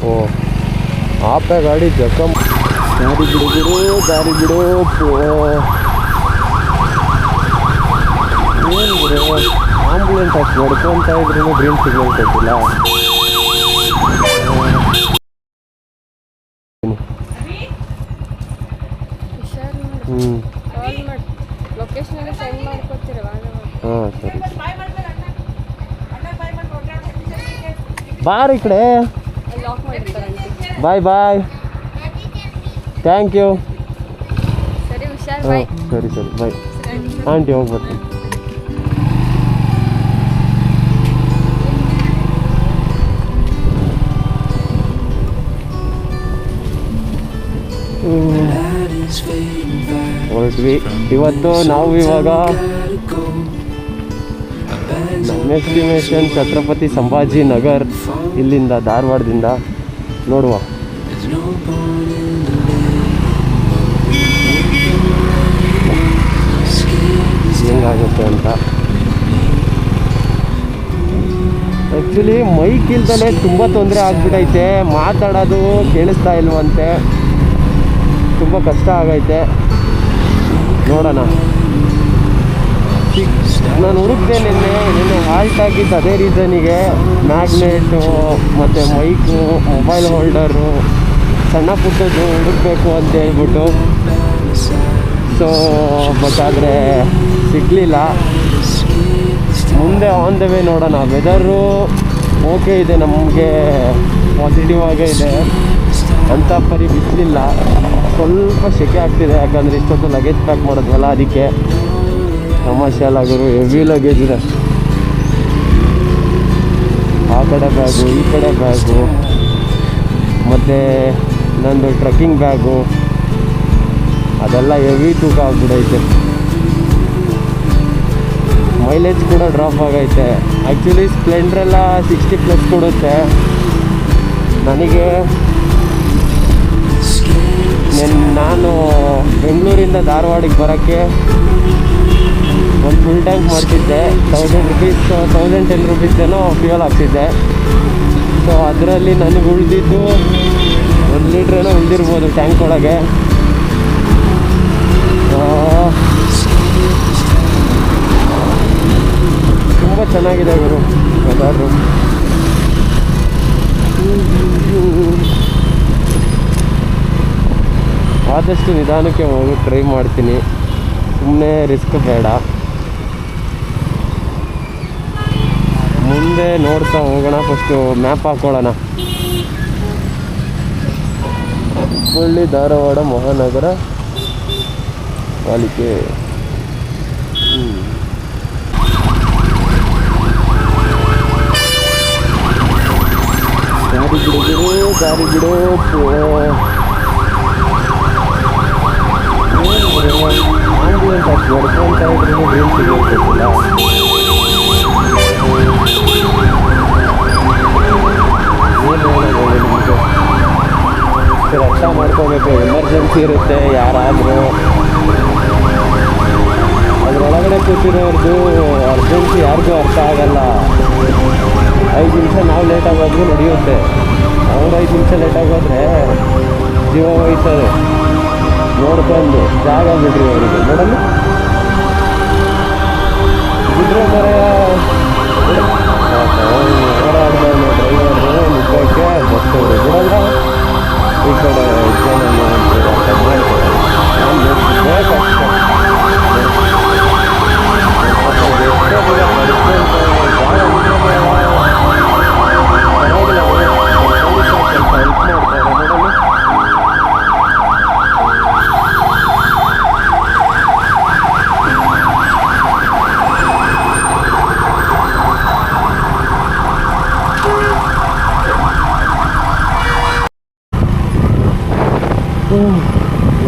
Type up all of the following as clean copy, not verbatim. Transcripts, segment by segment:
ಓ Ape ಗಾಡಿ ಜಖಮ್. ದಾರಿ ಬಿಡು ದಾರಿ ಬಿಡು. ಏನು ಬಿಡು ಆಂಬುಲೆನ್ಸ್ ಅಷ್ಟು ಹೊಡ್ಕೊತಾ ಇದ್ರೂ ಗ್ರೀನ್ ಸಿಗ್ನಲ್ ಕೊಟ್ಟಿಲ್ಲ. ಹಾಂ ಸರಿ ಬಾರ್ ಈ ಕಡೆ. ಬಾಯ್ ಬಾಯ್ ಥ್ಯಾಂಕ್ ಯು. ಹಾಂ ಸರಿ ಸರಿ ಬಾಯ್ ಆಂಟಿ ಹೋಗಿ ಬರ್ತೀನಿ. ಹೊರಟ್ವಿ ಇವತ್ತು. ನಾವು ಇವಾಗ ನಮ್ಮ ಎಸ್ಟಿಮೇಷನ್ ಛತ್ರಪತಿ ಸಂಭಾಜಿ ನಗರ್, ಇಲ್ಲಿಂದ ಧಾರವಾಡದಿಂದ ನೋಡುವ ಹೆಂಗಾಗುತ್ತೆ ಅಂತ. ಆ್ಯಕ್ಚುಲಿ ಮೈಕ್ ಇಲ್ದಲೇ ತುಂಬ ತೊಂದರೆ ಆಗ್ಬಿಟ್ಟೈತೆ. ಮಾತಾಡೋದು ಕೇಳಿಸ್ತಾ ಇಲ್ವಂತೆ, ತುಂಬ ಕಷ್ಟ ಆಗೈತೆ. ನೋಡೋಣ. ನಾನು ಹುಡುಕ್ದೆ ನಿನ್ನೆ ಹಾಲ್ಟ್ ಆಗಿದ್ದು ಅದೇ ರೀಸನಿಗೆ. ಮ್ಯಾಗ್ನೆಟು ಮತ್ತು ಮೈಕು, ಮೊಬೈಲ್ ಹೋಲ್ಡರು, ಸಣ್ಣ ಪುಟ್ಟದ್ದು ಹುಡುಕಬೇಕು ಅಂತ ಹೇಳ್ಬಿಟ್ಟು. ಸೊ ಬಟ್ ಆದರೆ ಸಿಗಲಿಲ್ಲ. ಮುಂದೆ ಆನ್ ದ ವೇ ನೋಡೋಣ. ವೆದರು ಓಕೆ ಇದೆ, ನಮಗೆ ಪಾಸಿಟಿವ್ ಆಗೇ ಇದೆ, ಅಂಥ ಪರಿ ಬಿಸಿಲಿಲ್ಲ. ಸ್ವಲ್ಪ ಸೆಕೆ ಆಗ್ತಿದೆ, ಯಾಕಂದರೆ ಇಷ್ಟೊತ್ತು ಲಗೇಜ್ ಪ್ಯಾಕ್ ಮಾಡೋದ್ವಲ್ಲ, ಅದಕ್ಕೆ ಸಮಸ್ಯೆ ಅಲ್ಲ ಗುರು. ಹೆವಿ ಲಗೇಜ್ ಇದೆ. ಆ ಕಡೆ ಬ್ಯಾಗು, ಈ ಕಡೆ ಬ್ಯಾಗು, ಮತ್ತು ನಂದು ಟ್ರೆಕ್ಕಿಂಗ್ ಬ್ಯಾಗು, ಅದೆಲ್ಲ ಹೆವಿ ತೂಕ ಆಗ್ಬಿಡೈತೆ. ಮೈಲೇಜ್ ಕೂಡ ಡ್ರಾಪ್ ಆಗೈತೆ. ಆ್ಯಕ್ಚುಲಿ ಸ್ಪ್ಲೆಂಡ್ರೆಲ್ಲ 60+ ಕೊಡುತ್ತೆ. ನನಗೆ ನಾನು ಬೆಂಗಳೂರಿಂದ ಧಾರವಾಡಿಗೆ ಬರೋಕ್ಕೆ ಒಂದು ಫುಲ್ ಟ್ಯಾಂಕ್ ಮಾಡ್ತಿದ್ದೆ. 1000 ರೂಪೀಸ್ 1010 ರೂಪೀಸೇನೋ ಫ್ಯೂಯಲ್ ಆಗ್ತಿದ್ದೆ. ಸೊ ಅದರಲ್ಲಿ ನನಗೆ ಉಳಿದಿದ್ದು 1 ಲೀಟ್ರೇನೋ ಉಳಿದಿರ್ಬೋದು ಟ್ಯಾಂಕ್ ಒಳಗೆ. ತುಂಬ ಚೆನ್ನಾಗಿದೆ ಗುರು ವೆದರು. ಆದಷ್ಟು ನಿಧಾನಕ್ಕೆ ಹೋಗಿ ಟ್ರೈ ಮಾಡ್ತೀನಿ, ಸುಮ್ಮನೆ ರಿಸ್ಕ್ ಬೇಡ. ಮುಂದೆ ನೋಡ್ತಾ ಹೋಗೋಣ. ಫಸ್ಟು ಮ್ಯಾಪ್ ಹಾಕ್ಕೊಳ್ಳೋಣ. ಹುಬ್ಬಳ್ಳಿ ಧಾರವಾಡ ಮಹಾನಗರ ಪಾಲಿಕೆ. ದಾರಿ ಬಿಡು ದಾರಿ ಬಿಡು. ಆಂಬುಲೆನ್ಸ್ ಅಷ್ಟು ಹೊಡ್ಕೊತಾ ಇದ್ರೂ ಗ್ರೀನ್ ಸಿಗ್ನಲ್ ಕೊಟ್ಟಿಲ್ಲ. ಸರ್ ಅರ್ಥ ಮಾಡ್ಕೋಬೇಕು, ಎಮರ್ಜೆನ್ಸಿ ಇರುತ್ತೆ ಯಾರಾದರೂ. ಅದರೊಳಗಡೆ ಕೂತಿರೋರ್ದು ಅರ್ಜೆನ್ಸಿ ಯಾರಿಗೂ ಅರ್ಥ ಆಗಲ್ಲ. 5 ನಿಮಿಷ ನಾವು ಲೇಟಾಗಿ ಹೋದ್ರೂ ನಡೆಯುತ್ತೆ. ಅವ್ರು 5 ನಿಮಿಷ ಲೇಟಾಗಿ ಹೋದರೆ ಜೀವ ಹೋಯ್ತದೆ. ನೋಡ್ಕೊಂಡು ಜಾಗ ಬಿಡ್ರಿ ಅವರಿಗೆ. ನೋಡಲ್ಲ ಬಿಡ್ರೆ ಮರೆಯ ಓಡಾಡ್ದವನು ಡ್ರೈವರು ನಿಜಕ್ಕೆ ಬಸ್ ಬಿಡಲ್ಲ. ಈ ಕಡೆ ಜನ ಮಾಡ್ತಾರೆ. ನಾನು ನೋಡ್ತಿದ್ದೆ ಕಷ್ಟ.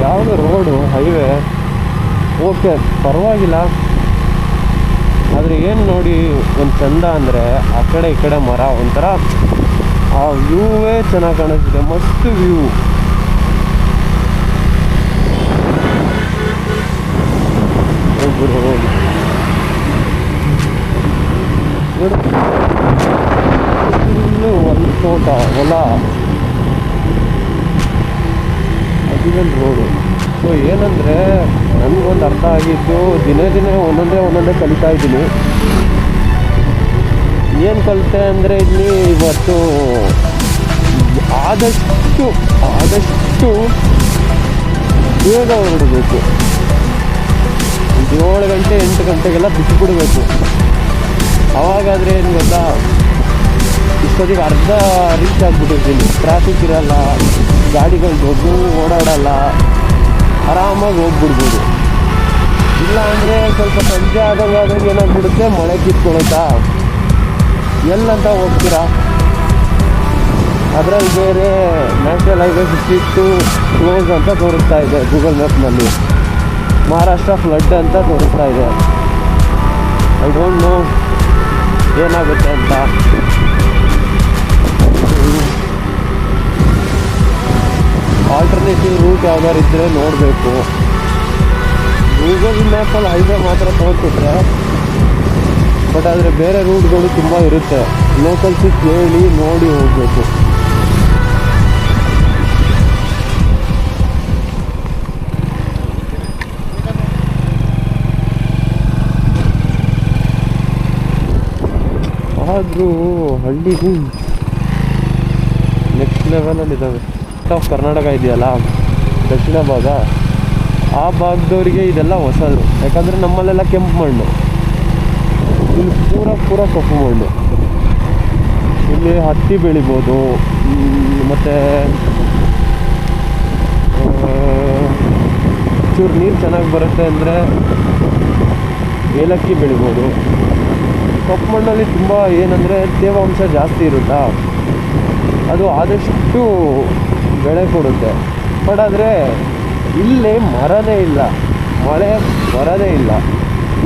ಯಾವುದು ರೋಡು ಹೈವೇ ಓಕೆ ಪರವಾಗಿಲ್ಲ. ಆದರೆ ಏನು ನೋಡಿ ಒಂದು ಚಂದ ಅಂದರೆ ಆ ಕಡೆ ಈ ಕಡೆ ಮರ, ಒಂಥರ ಆ ವ್ಯೂವೇ ಚೆನ್ನಾಗಿ ಕಾಣಿಸ್ತಿದೆ. ಮಸ್ತ್ ವ್ಯೂ. ಹೋಗ್ಬಿಡು ಹೋಗಿ ಒಂದು ತೋಟ ಹೊಲ ಸಿಂಗಲ್ ರೋಡು. ಸೊ ಏನಂದರೆ ನನಗೊಂದು ಅರ್ಥ ಆಗಿದ್ದು, ದಿನೇ ದಿನೇ ಒಂದೊಂದೇ ಕಲಿತಾ ಇದ್ದೀನಿ. ಏನು ಕಲಿತೆ ಅಂದರೆ ಇಲ್ಲಿ ಇವತ್ತು ಆದಷ್ಟು ಬೇಗ ಹೊರಡಬೇಕು. 7 ಗಂಟೆ 8 ಗಂಟೆಗೆಲ್ಲ ಬಿಟ್ಟುಬಿಡಬೇಕು. ಅವಾಗಾದರೆ ಏನು ಗೊತ್ತಾ, ಇಷ್ಟೊತ್ತಿಗೆ ಅರ್ಧ ರೀಚ್ ಆಗಿಬಿಟ್ಟಿರ್ತೀನಿ. ಟ್ರಾಫಿಕ್ ಇರಲ್ಲ, ಗಾಡಿಗಳು ದೊಡ್ಡ ಓಡಾಡಲ್ಲ, ಆರಾಮಾಗಿ ಹೋಗ್ಬಿಡ್ಬೋದು. ಇಲ್ಲ ಅಂದರೆ ಸ್ವಲ್ಪ ಸಂಜೆ ಆದಂಗೆ ಏನಾಗ್ಬಿಡುತ್ತೆ, ಮಳೆ ಕಿತ್ಕೊಳುತ್ತಾ, ಎಲ್ಲಂತ ಹೋಗ್ತೀರಾ. ಅದರಲ್ಲಿ ಬೇರೆ ನ್ಯಾಷನಲ್ ಹೈವೇ 52 ಕ್ಲೋಸ್ ಅಂತ ತೋರಿಸ್ತಾ ಇದೆ ಗೂಗಲ್ ಮ್ಯಾಪ್ನಲ್ಲಿ. ಮಹಾರಾಷ್ಟ್ರ ಫ್ಲಡ್ ಅಂತ ತೋರಿಸ್ತಾ ಇದೆ. ಐ ಡೋಂಟ್ ನೋ ಏನಾಗುತ್ತೆ ಅಂತ. ಆಲ್ಟರ್ನೇಟಿವ್ ರೂಟ್ ಯಾವ್ದಾರು ಇದ್ದರೆ ನೋಡಬೇಕು. ಗೂಗಲ್ ಮ್ಯಾಪಲ್ಲಿ ಹೈವೇ ಮಾತ್ರ ತೋರಿಸುತ್ತೆ, ಬಟ್ ಆದರೆ ಬೇರೆ ರೂಟ್ಗಳು ತುಂಬ ಇರುತ್ತೆ. ಲೋಕಲ್ಸಿಗೆ ಕೇಳಿ ನೋಡಿ ಹೋಗಬೇಕು. ಆದರೂ ಹಳ್ಳಿಗೂ ನೆಕ್ಸ್ಟ್ ಲೆವೆಲಲ್ಲಿ ಇದ್ದಾವೆ. ಆಫ್ ಕರ್ನಾಟಕ ಇದೆಯಲ್ಲ, ದಕ್ಷಿಣ ಭಾಗ, ಆ ಭಾಗದವರಿಗೆ ಇದೆಲ್ಲ ಹೊಸದು. ಯಾಕಂದರೆ ನಮ್ಮಲ್ಲೆಲ್ಲ ಕೆಂಪು ಮಣ್ಣು, ಇಲ್ಲಿ ಪೂರ ಕಪ್ಪು ಮಣ್ಣು. ಇಲ್ಲಿ ಹತ್ತಿ ಬೆಳಿಬೋದು, ಮತ್ತು ಚೂರು ನೀರು ಚೆನ್ನಾಗಿ ಬರುತ್ತೆ ಅಂದರೆ ಏಲಕ್ಕಿ ಬೆಳಿಬೋದು. ಕಪ್ಪು ಮಣ್ಣಲ್ಲಿ ತುಂಬ ಏನಂದರೆ ತೇವಾಂಶ ಜಾಸ್ತಿ ಇರುತ್ತಾ, ಅದು ಆದಷ್ಟು ಬೆಳೆ ಕೊಡುತ್ತೆ. ಬಟ್ ಆದರೆ ಇಲ್ಲಿ ಮರನೇ ಇಲ್ಲ, ಮಳೆ ಬರೋದೇ ಇಲ್ಲ.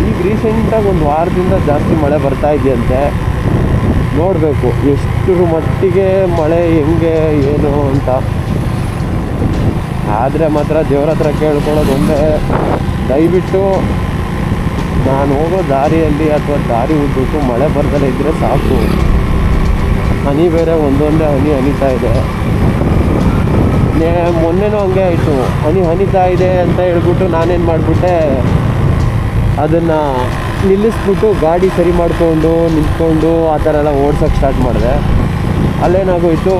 ಈಗ ರೀಸೆಂಟಾಗಿ ಒಂದು ವಾರದಿಂದ ಜಾಸ್ತಿ ಮಳೆ ಬರ್ತಾ ಇದೆಯಂತೆ. ನೋಡಬೇಕು ಎಷ್ಟರ ಮಟ್ಟಿಗೆ ಮಳೆ ಹೆಂಗೆ ಏನು ಅಂತ. ಆದರೆ ಮಾತ್ರ ದೇವ್ರ ಹತ್ರ ಕೇಳ್ಕೊಳ್ಳೋದು ಒಂದೇ, ದಯವಿಟ್ಟು ನಾನು ಹೋಗೋ ದಾರಿಯಲ್ಲಿ ಅಥವಾ ದಾರಿ ಉದ್ದಕ್ಕೂ ಮಳೆ ಬರ್ದಲೇ ಇದ್ದರೆ ಸಾಕು. ಹನಿ ಬೇರೆ ಒಂದೊಂದೇ ಹನಿ ಹನಿತಾ ಇದೆ. ಮೊನ್ನೆನೂ ಹಂಗೆ ಆಯಿತು, ಹನಿತಾ ಇದೆ ಅಂತ ಹೇಳ್ಬಿಟ್ಟು ನಾನೇನು ಮಾಡಿಬಿಟ್ಟೆ, ಅದನ್ನು ನಿಲ್ಲಿಸ್ಬಿಟ್ಟು ಗಾಡಿ ಸರಿ ಮಾಡಿಕೊಂಡು ನಿಂತ್ಕೊಂಡು ಆ ಥರ ಎಲ್ಲ ಓಡ್ಸೋಕ್ಕೆ ಸ್ಟಾರ್ಟ್ ಮಾಡಿದೆ. ಅಲ್ಲೇನಾಗೋಯಿತು,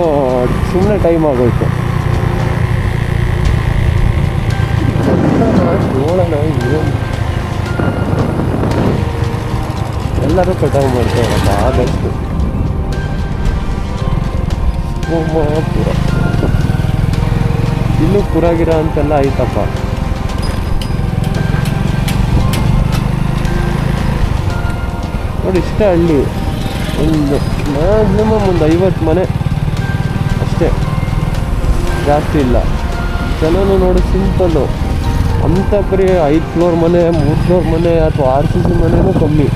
ಸುಮ್ಮನೆ ಟೈಮ್ ಆಗೋಯಿತು. ನೋಡೋಣ ಎಲ್ಲರೂ ಕಟಾವು ಮಾಡ್ತಾರಲ್ಲ ಆದಷ್ಟು. ಪುರ ಇಲ್ಲೂ ಪುರಾಗಿರ ಅಂತೆಲ್ಲ ಐತಪ್ಪ. ನೋಡಿ ಇಷ್ಟೇ ಹಳ್ಳಿ, ಒಂದು ಮ್ಯಾಕ್ಸಿಮಮ್ ಒಂದು 50 ಮನೆ ಅಷ್ಟೇ, ಜಾಸ್ತಿ ಇಲ್ಲ. ಜನನು ನೋಡಿ ಸಿಂಪಲ್ಲು. ಅಂಥ ಪರಿ 5 ಫ್ಲೋರ್ ಮನೆ, 3 ಫ್ಲೋರ್ ಮನೆ ಅಥವಾ RCC ಮನೆಯೂ ಕಮ್ಮಿ.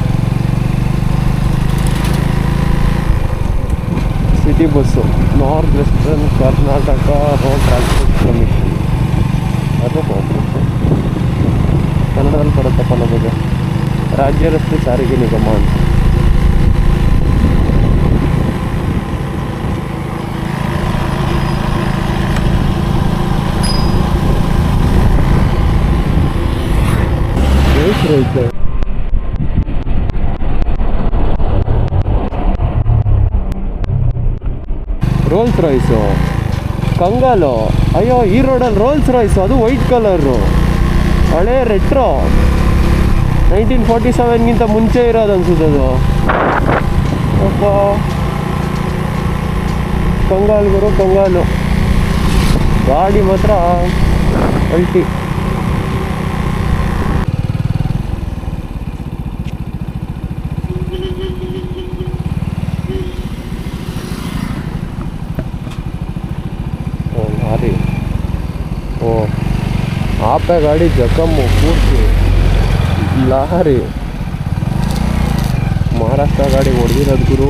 City bus, north western Karnataka road transport commission, ಅದು ಕನ್ನಡದಲ್ಲಿ ಬರುತ್ತಪ್ಪ ನಮಗೆ, ರಾಜ್ಯ ರಸ್ತೆ ಸಾರಿಗೆ ನಿಗಮ ಅಂತ. ಐತೆ ರೋಲ್ಸ್ ರಾಯ್ಸು, ಕಂಗಾಲು. ಅಯ್ಯೋ, ಈ ರೋಡಲ್ಲಿ ರೋಲ್ಸ್ ರಾಯ್ಸು, ಅದು ವೈಟ್ ಕಲರು, ಹಳೆ ರೆಟ್ರೋ 1947ಗಿಂತ ಮುಂಚೆ ಇರೋದು ಅನ್ಸುತ್ತೆ ಅದು. ಅಪ್ಪ ಕಂಗಾಲು ಗಾಡಿ ಮಾತ್ರ ಅಲ್ಟಿ. ಲಾರಿ, ಆಪೆ ಗಾಡಿ ಜಖಮ್ಮು ಪೂರ್ತಿ. ಲಾರಿ ಮಹಾರಾಷ್ಟ್ರ ಗಾಡಿ ಹೊಡೆದಿರೋದು ಗುರು.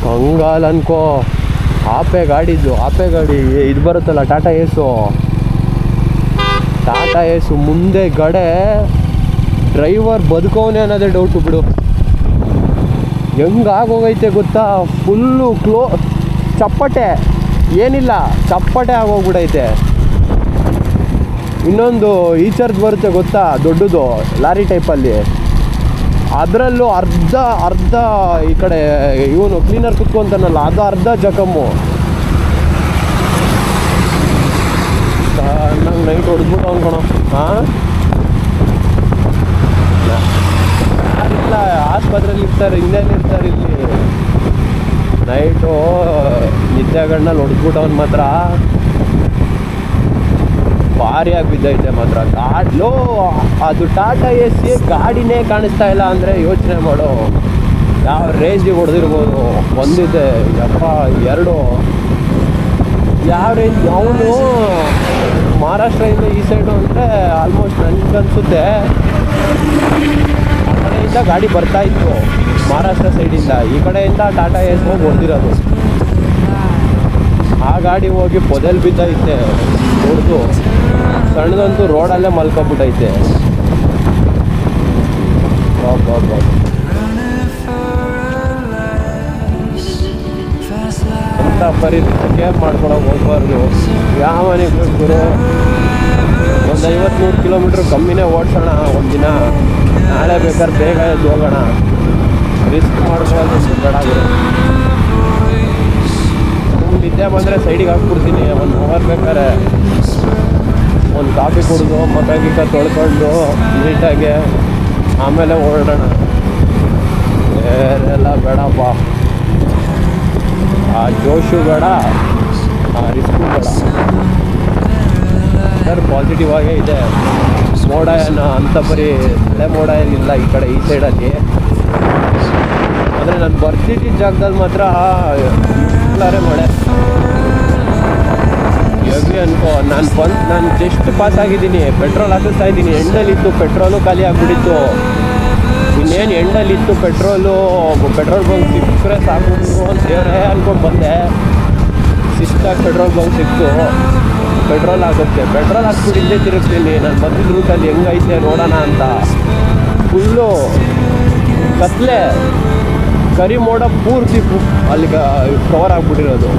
ಕಂಗಾಲ್ ಅನ್ಕೋ. ಆಪೆ ಗಾಡಿ ಇದು ಬರುತ್ತಲ್ಲ, ಟಾಟಾ ಏಸು ಮುಂದೆ ಗಡೆ ಡ್ರೈವರ್ ಬದುಕೋನೆ ಅನ್ನೋದೇ ಡೌಟು ಬಿಡು. ಹೆಂಗಾಗೋಗೈತೆ ಗೊತ್ತಾ, ಫುಲ್ಲು ಚಪ್ಪಟೆ ಏನಿಲ್ಲ, ಚಪ್ಪಟೆ ಆಗೋಗ್ಬಿಡೈತೆ. ಇನ್ನೊಂದು ಈಚರ್ದು ಬರುತ್ತೆ ಗೊತ್ತಾ, ದೊಡ್ಡದು ಲಾರಿ ಟೈಪಲ್ಲಿ, ಅದರಲ್ಲೂ ಅರ್ಧ ಈ ಕಡೆ ಇವನು ಕ್ಲೀನರ್ ಕುತ್ಕೊಂತಾನಲ್ಲ, ಅದು ಅರ್ಧ ಜಖಮ್ಮು. ನಂಗೆ ನೈಟ್ ಹೊಡೆದ್ಬಿಟ್ಟು ಅನ್ಕೊಳೋ. ಹಾಂ, ಯಾರಿಲ್ಲ, ಆಸ್ಪತ್ರೆಯಲ್ಲಿ ಇರ್ತಾರೆ, ಇನ್ನೇನು ಇರ್ತಾರೆ ಇಲ್ಲಿ. ನೈಟು ನಿದ್ದೆಗಣ್ಣಲ್ಲಿ ಹೊಡೆದ್ಬಿಟ್ಟವನು ಮಾತ್ರ ಭಾರಿಯಾಗಿ ಬಿದ್ದೈತೆ ಮಾತ್ರ. ಗಾಡ್ಲೋ ಅದು ಟಾಟಾ AC ಗಾಡಿನೇ ಕಾಣಿಸ್ತಾ ಇಲ್ಲ ಅಂದರೆ ಯೋಚನೆ ಮಾಡು ಯಾವ ರೇಂಜಿಗೆ ಹೊಡೆದಿರ್ಬೋದು. ಒಂದಿದೆ ಯಪ್ಪ, ಎರಡು ಯಾವ ರೇಂಜ್. ಅವನು ಮಹಾರಾಷ್ಟ್ರದಿಂದ ಈ ಸೈಡು ಅಂದರೆ ಆಲ್ಮೋಸ್ಟ್ ನನಗನ್ಸುತ್ತೆ ಆ ಕಡೆಯಿಂದ ಗಾಡಿ ಬರ್ತಾ ಇತ್ತು, ಮಹಾರಾಷ್ಟ್ರ ಸೈಡಿಂದ. ಈ ಕಡೆಯಿಂದ ಟಾಟಾ AC ಹೋಗಿ ಹೊಡೆದಿರೋದು. ಆ ಗಾಡಿ ಹೋಗಿ ಪೊದೆಲ್ ಬಿದ್ದೈತೆ ಹೊಡೆದು. ಸಣ್ಣದಂತೂ ರೋಡಲ್ಲೇ ಮಲ್ಕೊಬಿಟ್ಟೈತೆ. ಅಂತ ಪರಿಸ್ಥಿತಿ ಕೇರ್ ಮಾಡ್ಕೊಳಕ್ಕೆ ಹೋಗ್ಬಾರ್ದು. ಯಾವನಿಗೆ ಗುರು ಒಂದು 50-100 ಕಿಲೋಮೀಟ್ರ್ ಕಮ್ಮಿನೇ ಓಡಿಸೋಣ ಒಂದಿನ, ನಾಳೆ ಬೇಕಾದ್ರೆ ಬೇಗ ಎದ್ದು ಹೋಗೋಣ. ರಿಸ್ಕ್ ಮಾಡ್ಕೊಳ್ಳೋದು ಬೇಡ. ನಿದ್ದೆ ಬಂದರೆ ಸೈಡಿಗೆ ಹಾಕ್ಬಿಡ್ತೀನಿ. ಒಂದು ಅವರ್ ಬೇಕಾದ್ರೆ ಒಂದು ಕಾಫಿ ಕುಡಿದು ಮಕ್ಕ ಗಿಕ್ಕ ತೊಳ್ಕೊಂಡು ನೀಟಾಗಿ ಆಮೇಲೆ ಹೊರಡೋಣ. ಬೇರೆಲ್ಲ ಬೇಡಪ್ಪ, ಆ ಜೋಶು ಬೇಡ, ಆ ರಿಸ್ಕು ಬೇಡ. ಸರ್ ಪಾಸಿಟಿವ್ ಆಗೇ ಇದೆ. ಮೋಡ ಏನು ಅಂಥ ಬರೀ ಮಳೆ ಮೋಡ ಏನಿಲ್ಲ ಈ ಕಡೆ ಈ ಸೈಡಲ್ಲಿ. ಆದರೆ ನಾನು ಬರ್ತಿದ್ದ ಜಾಗದಲ್ಲಿ ಮಾತ್ರ ಎಲ್ಲಾರೇ ಮಳೆ ಹೆವಿ ಅನ್ಕೋ. ನಾನು ಜಸ್ಟ್ ಪಾಸ್ ಆಗಿದ್ದೀನಿ, ಪೆಟ್ರೋಲ್ ಹಾಕಿಸ್ತಾ ಇದ್ದೀನಿ. ಎಂಡಲ್ಲಿತ್ತು ಪೆಟ್ರೋಲು ಖಾಲಿ ಆಗಿಬಿಟ್ಟಿತ್ತು. ಇನ್ನೇನು ಎಂಡಲ್ಲಿತ್ತು ಪೆಟ್ರೋಲ್ ಬಂಕ್ ಸಿಕ್ಕರೆ ಸಾಕ್ಬಿಟ್ಟು ಅಂತ ದೇವರೇ ಅಂದ್ಕೊಂಡು ಬಂದೆ. ಶಿಸ್ತಾಗಿ ಪೆಟ್ರೋಲ್ ಬಂಕ್ ಸಿಕ್ತು, ಪೆಟ್ರೋಲ್ ಆಗುತ್ತೆ. ಪೆಟ್ರೋಲ್ ಹಾಕ್ಬಿಟ್ಟು ಇಲ್ಲೇ ತಿರುಗ್ತೀನಿ. ನಾನು ಬಂದಿದ್ದ ರೂಟಲ್ಲಿ ಹೆಂಗೈತೆ ನೋಡೋಣ ಅಂತ. ಫುಲ್ಲು ಕತ್ಲೆ, ಕರಿ ಮೋಡ ಪೂರ್ತಿ ಅಲ್ಲಿಗೆ ಕವರ್ ಆಗಿಬಿಟ್ಟಿರೋದು.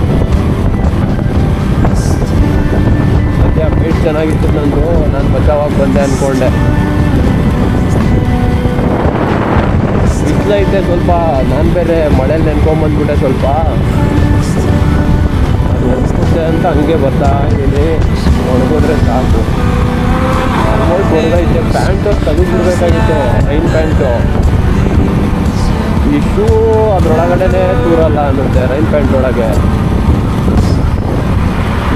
ಸದ್ಯ ಪೇಟ್ ಚೆನ್ನಾಗಿತ್ತು ನಂದು, ನಾನು ಬಚಾವಾಗಿ ಬಂದೆ ಅಂದ್ಕೊಂಡೆ. ಬಿಸಿಲೈತೆ ಸ್ವಲ್ಪ. ನಾನು ಬೇರೆ ಮಳೇಲಿ ನೆನ್ಕೊಂಬಂದ್ಬಿಟ್ಟೆ ಸ್ವಲ್ಪ. ಅದು ಒಣಗುತ್ತೆ ಅಂತ ಹಂಗೆ ಬರ್ತಾ ಇದ್ದೀನಿ. ಒಣಗಿದ್ರೆ ಸಾಕು. ಆಲ್ಮೋಸ್ಟ್ ಒಣಗೈತೆ. ಪ್ಯಾಂಟು ತೆಗೆದುಬಿಡ್ಬೇಕಾಗಿತ್ತು, ರೈನ್ ಪ್ಯಾಂಟು. ಈ ಶೂ ಅದರೊಳಗಡೆ ತೂರಲ್ಲ ಅನ್ನುತ್ತೆ, ರೈನ್ ಪ್ಯಾಂಟ್ ಒಳಗೆ.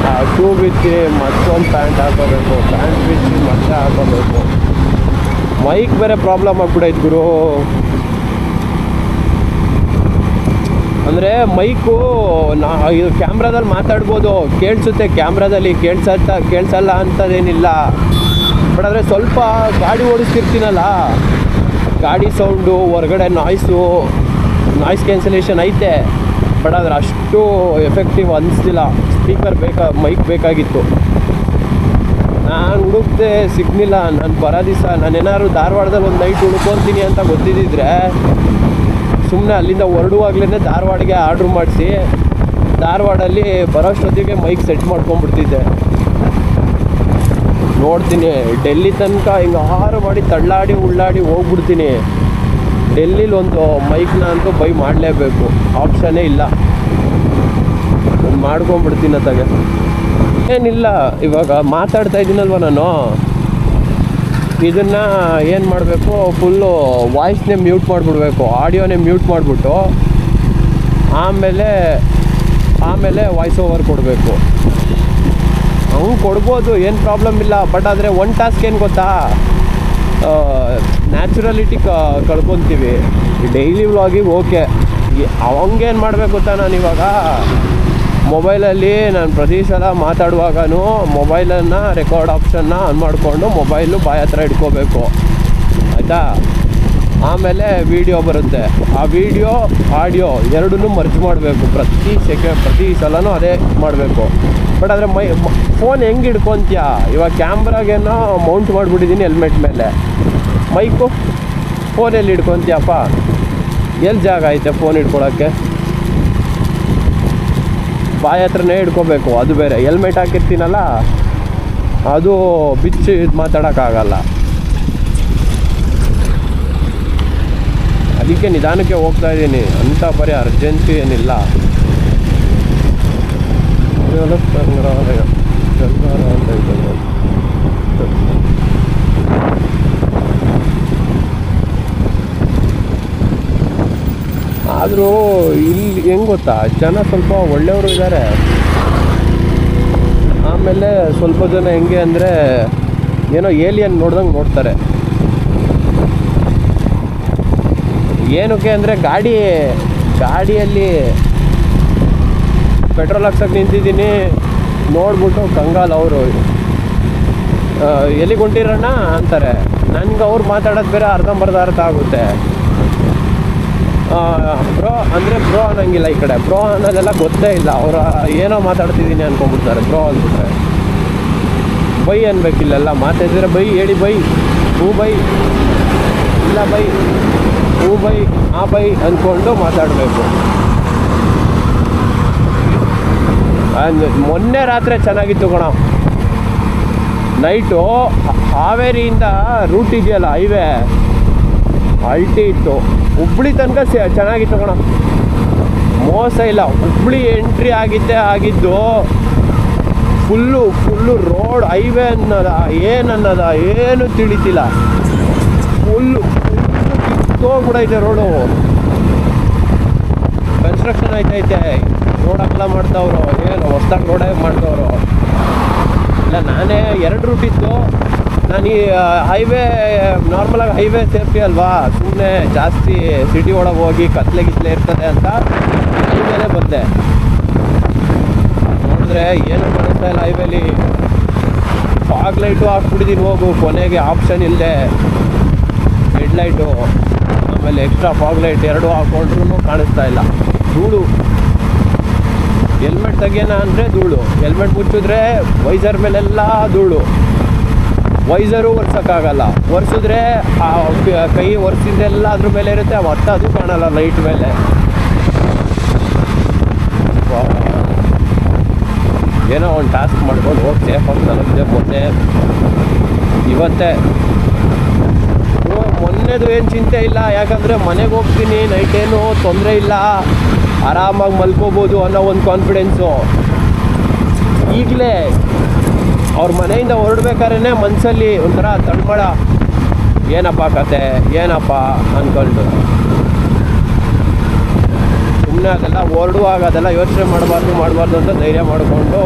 ಆ ಶೂ ಬಿಚ್ಚಿ ಮತ್ತೊಂದು ಪ್ಯಾಂಟ್ ಹಾಕೋಬೇಕು, ಪ್ಯಾಂಟ್ ಬಿಚ್ಚಿ ಮತ್ತೆ ಹಾಕೋಬೇಕು. ಮೈಕ್ ಬೇರೆ ಪ್ರಾಬ್ಲಮ್ ಆಗ್ಬಿಡೈತೆ ಗುರು. ಅಂದರೆ ಮೈಕು ಇದು ಕ್ಯಾಮ್ರಾದಲ್ಲಿ ಮಾತಾಡ್ಬೋದು, ಕೇಳಿಸುತ್ತೆ. ಕ್ಯಾಮ್ರಾದಲ್ಲಿ ಕೇಳಿಸಲ್ಲ ಅಂತದೇನಿಲ್ಲ. ಬಟ್ ಆದರೆ ಸ್ವಲ್ಪ ಗಾಡಿ ಓಡಿಸ್ತಿರ್ತೀನಲ್ಲ, ಗಾಡಿ ಸೌಂಡು, ಹೊರಗಡೆ ನಾಯ್ಸ್ ಕ್ಯಾನ್ಸಲೇಷನ್ ಐತೆ. ಬಟ್ ಆದರೆ ಅಷ್ಟು ಎಫೆಕ್ಟಿವ್ ಅನ್ನಿಸ್ತಿಲ್ಲ. ಸ್ಪೀಕರ್ ಮೈಕ್ ಬೇಕಾಗಿತ್ತು. ನಾನು ಹುಡುಕ್ದೆ, ಸಿಗ್ನಿಲ್ಲ. ನಾನು ಬರೋ ದಿವಸ ನಾನೇನಾದ್ರು ಧಾರವಾಡದಲ್ಲಿ ಒಂದು ನೈಟ್ ಹುಡ್ಕೊತೀನಿ ಅಂತ ಗೊತ್ತಿದ್ದಿದ್ರೆ ಸುಮ್ಮನೆ ಅಲ್ಲಿಂದ ಹೊರಡುವಾಗಲೇ ಧಾರವಾಡಿಗೆ ಆರ್ಡ್ರ್ ಮಾಡಿಸಿ ಧಾರವಾಡಲ್ಲಿ ಬರೋಷ್ಟೊತ್ತಿಗೆ ಮೈಕ್ ಸೆಟ್ ಮಾಡ್ಕೊಂಡ್ಬಿಡ್ತಿದ್ದೆ. ನೋಡ್ತೀನಿ ಡೆಲ್ಲಿ ತನಕ ಹಿಂಗೆ ಆರು ಮಾಡಿ ತಳ್ಳಾಡಿ ಉಳ್ಳಾಡಿ ಹೋಗ್ಬಿಡ್ತೀನಿ. ಡೆಲ್ಲಿಲಿ ಒಂದು ಮೈಕ್ನ ಅಂತೂ ಬೈ ಮಾಡಲೇಬೇಕು, ಆಪ್ಷನ್ನೇ ಇಲ್ಲ. ಮಾಡ್ಕೊಂಬಿಡ್ತೀನಿ ಅತ್ತಾಗೆ. ಏನಿಲ್ಲ, ಇವಾಗ ಮಾತಾಡ್ತಾ ಇದ್ದೀನಲ್ವ ನಾನು, ಇದನ್ನು ಏನು ಮಾಡಬೇಕು, ಫುಲ್ಲು ವಾಯ್ಸ್ನೇ ಮ್ಯೂಟ್ ಮಾಡಿಬಿಡ್ಬೇಕು, ಆಡಿಯೋನೇ ಮ್ಯೂಟ್ ಮಾಡಿಬಿಟ್ಟು ಆಮೇಲೆ ವಾಯ್ಸ್ ಓವರ್ ಕೊಡಬೇಕು. ಅವ್ನು ಕೊಡ್ಬೋದು, ಏನು ಪ್ರಾಬ್ಲಮ್ ಇಲ್ಲ. ಬಟ್ ಆದರೆ ಒಂದು ಟಾಸ್ಕ್ ಏನು ಗೊತ್ತಾ, ನ್ಯಾಚುರಲಿಟಿ ಕಳ್ಕೊತೀವಿ. ಡೈಲಿ ವ್ಲಾಗಿಗೆ ಓಕೆ. ಅವಂಗೇನು ಮಾಡಬೇಕು ಗೊತ್ತಾ, ನಾನಿವಾಗ ಮೊಬೈಲಲ್ಲಿ ನಾನು ಪ್ರತಿ ಸಲ ಮಾತಾಡುವಾಗೂ ಮೊಬೈಲನ್ನು ರೆಕಾರ್ಡ್ ಆಪ್ಷನ್ನ ಆನ್ ಮಾಡಿಕೊಂಡು ಮೊಬೈಲು ಬಾಯಿ ಹತ್ರ ಇಟ್ಕೋಬೇಕು, ಆಯಿತಾ. ಆಮೇಲೆ ವೀಡಿಯೋ ಬರುತ್ತೆ, ಆ ವೀಡಿಯೋ ಆಡಿಯೋ ಎರಡನ್ನೂ ಮರ್ಜ್ ಮಾಡಬೇಕು. ಪ್ರತಿ ಸಲನೂ ಅದೇ ಮಾಡಬೇಕು. ಬಟ್ ಆದರೆ ಫೋನ್ ಹೆಂಗೆ ಹಿಡ್ಕೊತೀಯ, ಇವಾಗ ಕ್ಯಾಮ್ರಾಗೇನೋ ಮೌಂಟ್ ಮಾಡಿಬಿಟ್ಟಿದ್ದೀನಿ ಹೆಲ್ಮೆಟ್ ಮೇಲೆ. ಮೈಕು ಫೋನಲ್ಲಿ ಹಿಡ್ಕೊತೀಯಪ್ಪ, ಎಲ್ಲಿ ಜಾಗ ಐತೆ ಫೋನ್ ಹಿಡ್ಕೊಳಕ್ಕೆ? ಬಾಯಿ ಹತ್ರನೇ ಹಿಡ್ಕೋಬೇಕು. ಅದು ಬೇರೆ ಹೆಲ್ಮೆಟ್ ಹಾಕಿರ್ತೀನಲ್ಲ, ಅದು ಬಿಚ್ಚಿ ಇದು ಮಾತಾಡೋಕ್ಕಾಗಲ್ಲ. ಅದಕ್ಕೆ ನಿಧಾನಕ್ಕೆ ಹೋಗ್ತಾ ಇದ್ದೀನಿ. ಅಂಥ ಬರೀ ಅರ್ಜೆನ್ಸಿ ಏನಿಲ್ಲ. ಸಂಗ್ರಹಾಲಯ ಅಂತ ಇದೆ. ಆದರೂ ಇಲ್ಲಿ ಹೆಂಗೆ ಗೊತ್ತಾ, ಜನ ಸ್ವಲ್ಪ ಒಳ್ಳೆಯವರು ಇದ್ದಾರೆ. ಆಮೇಲೆ ಸ್ವಲ್ಪ ಜನ ಹೆಂಗೆ ಅಂದರೆ ಏನೋ ಏಲಿಯನ್ ನೋಡ್ದಂಗೆ ನೋಡ್ತಾರೆ. ಏನಕ್ಕೆ ಅಂದರೆ ಗಾಡಿಯಲ್ಲಿ ಪೆಟ್ರೋಲ್ ಹಾಕ್ಸೋಕೆ ನಿಂತಿದ್ದೀನಿ, ನೋಡ್ಬಿಟ್ಟು ಕಂಗಾಲ್ ಅವರು ಎಲ್ಲಿಗೆ ಹೊಂಟಿರೋಣ ಅಂತಾರೆ. ನನಗೆ ಅವ್ರು ಮಾತಾಡೋದು ಬೇರೆ ಅರ್ಧಂಬರ್ಧ ಅರ್ಥ ಆಗುತ್ತೆ. ಬ್ರೋ ಅಂದರೆ ಬ್ರೋ ಅನ್ನೋಂಗಿಲ್ಲ. ಈ ಕಡೆ ಬ್ರೋ ಅನ್ನೋದೆಲ್ಲ ಗೊತ್ತೇ ಇಲ್ಲ. ಅವರು ಏನೋ ಮಾತಾಡ್ತಿದ್ದೀನಿ ಅನ್ಕೊಂಡ್ಬಿಡ್ತಾರೆ ಬ್ರೋ ಅಂದ್ಬಿಟ್ರೆ. ಬೈ ಅನ್ಬೇಕಿಲ್ಲೆಲ್ಲ ಮಾತಾಡಿದ್ರೆ ಬೈ ಹೇಳಿ, ಬೈ ಹೂ ಬೈ, ಇಲ್ಲ ಬೈ ಹೂ ಬೈ, ಆ ಬೈ ಅಂದ್ಕೊಂಡು ಮಾತಾಡಬೇಕು. ಮೊನ್ನೆ ರಾತ್ರಿ ಚೆನ್ನಾಗಿತ್ತು ಕಣ. ನೈಟು ಹಾವೇರಿಯಿಂದ ರೂಟ್ ಇದೆಯಲ್ಲ ಹೈವೇ, ಅಲ್ಟಿ ಇತ್ತು. ಹುಬ್ಳಿ ತನಕ ಚೆನ್ನಾಗಿತ್ತು ಕಣ, ಮೋಸ ಇಲ್ಲ. ಹುಬ್ಳಿ ಎಂಟ್ರಿ ಆಗಿದ್ದು ಫುಲ್ಲು ರೋಡ್ ಹೈವೇ ಅನ್ನೋದ ಏನು ತಿಳಿತಿಲ್ಲ. ಫುಲ್ಲು ಕಿತ್ತೋಗ್ಬಿಡೈತೆ ರೋಡು. ಕನ್ಸ್ಟ್ರಕ್ಷನ್ ಆಯ್ತೈತೆ, ರೋಡ್ ಅಗಲ ಮಾಡ್ತಾವ್ರು. ಏನು ಹೊಸ್ದಾಗಿ ರೋಡೇ ಮಾಡ್ತವ್ರು. ಇಲ್ಲ, ನಾನೇ 2 ರೂಟ್ ಇತ್ತು. ನಾನು ಈ ಹೈವೇ ನಾರ್ಮಲಾಗಿ ಹೈವೇ ಸೇಫ್ಟಿ ಅಲ್ವಾ, ಸುಮ್ಮನೆ ಜಾಸ್ತಿ ಸಿಟಿ ಒಳಗೆ ಹೋಗಿ ಕತ್ಲೆ ಇರ್ತದೆ ಅಂತ ಹೈವೇಲೇ ಬಂದೆ. ನೋಡಿದ್ರೆ ಏನೂ ಕಾಣಿಸ್ತಾ ಇಲ್ಲ ಹೈವೇಲಿ. ಫಾಗ್ ಲೈಟು ಹಾಕ್ಬಿಟ್ಟಿದ್ದೀನಿ, ಹೋಗು ಕೊನೆಗೆ ಆಪ್ಷನ್ ಇಲ್ಲದೆ ಹೆಡ್ಲೈಟು ಆಮೇಲೆ ಎಕ್ಸ್ಟ್ರಾ ಫಾಗ್ ಲೈಟ್ 2 ಹಾಕ್ಕೊಂಡ್ರೂ ಕಾಣಿಸ್ತಾ ಇಲ್ಲ. ಧೂಳು. ಹೆಲ್ಮೆಟ್ ತೆಗಿಯೋಣ ಅಂದರೆ ಧೂಳು, ಹೆಲ್ಮೆಟ್ ಮುಚ್ಚಿದ್ರೆ ವೈಸರ್ ಮೇಲೆಲ್ಲ ಧೂಳು. ವೈಸರು ಒರ್ಸೋಕ್ಕಾಗಲ್ಲ, ಒರೆಸಿದ್ರೆ ಆ ಕೈ ಒರೆಸಿದ್ದೆಲ್ಲ ಅದ್ರ ಮೇಲೆ ಇರುತ್ತೆ. ಮತ್ತೆ ಅದು ಕಾಣಲ್ಲ ಲೈಟ್ ಮೇಲೆ. ಏನೋ ಒಂದು ಟಾಸ್ಕ್ ಮಾಡ್ಕೊಂಡು ಹೋಗಿ ಸೇಫಾಗಿ ತಲುಪಿದೆ ಇವತ್ತೇ. ಮೊನ್ನೆದು ಏನು ಚಿಂತೆ ಇಲ್ಲ, ಯಾಕಂದರೆ ಮನೆಗೆ ಹೋಗ್ತೀನಿ, ನೈಟೇನು ತೊಂದರೆ ಇಲ್ಲ, ಆರಾಮಾಗಿ ಮಲ್ಕೋಬೋದು ಅನ್ನೋ ಒಂದು ಕಾನ್ಫಿಡೆನ್ಸು. ಈಗಲೇ ಅವ್ರ ಮನೆಯಿಂದ ಹೊರಡ್ಬೇಕಾದ್ರೆ ಮನಸ್ಸಲ್ಲಿ ಒಂಥರ ತಳ್ಮಳ, ಏನಪ್ಪ ಕತೆ, ಏನಪ್ಪ ಅಂದ್ಕೊಂಡು. ಸುಮ್ಮನೆ ಅದೆಲ್ಲ ಹೊರಡುವಾಗ ಅದೆಲ್ಲ ಯೋಚನೆ ಮಾಡಬಾರ್ದು ಅಂತ ಧೈರ್ಯ ಮಾಡಿಕೊಂಡು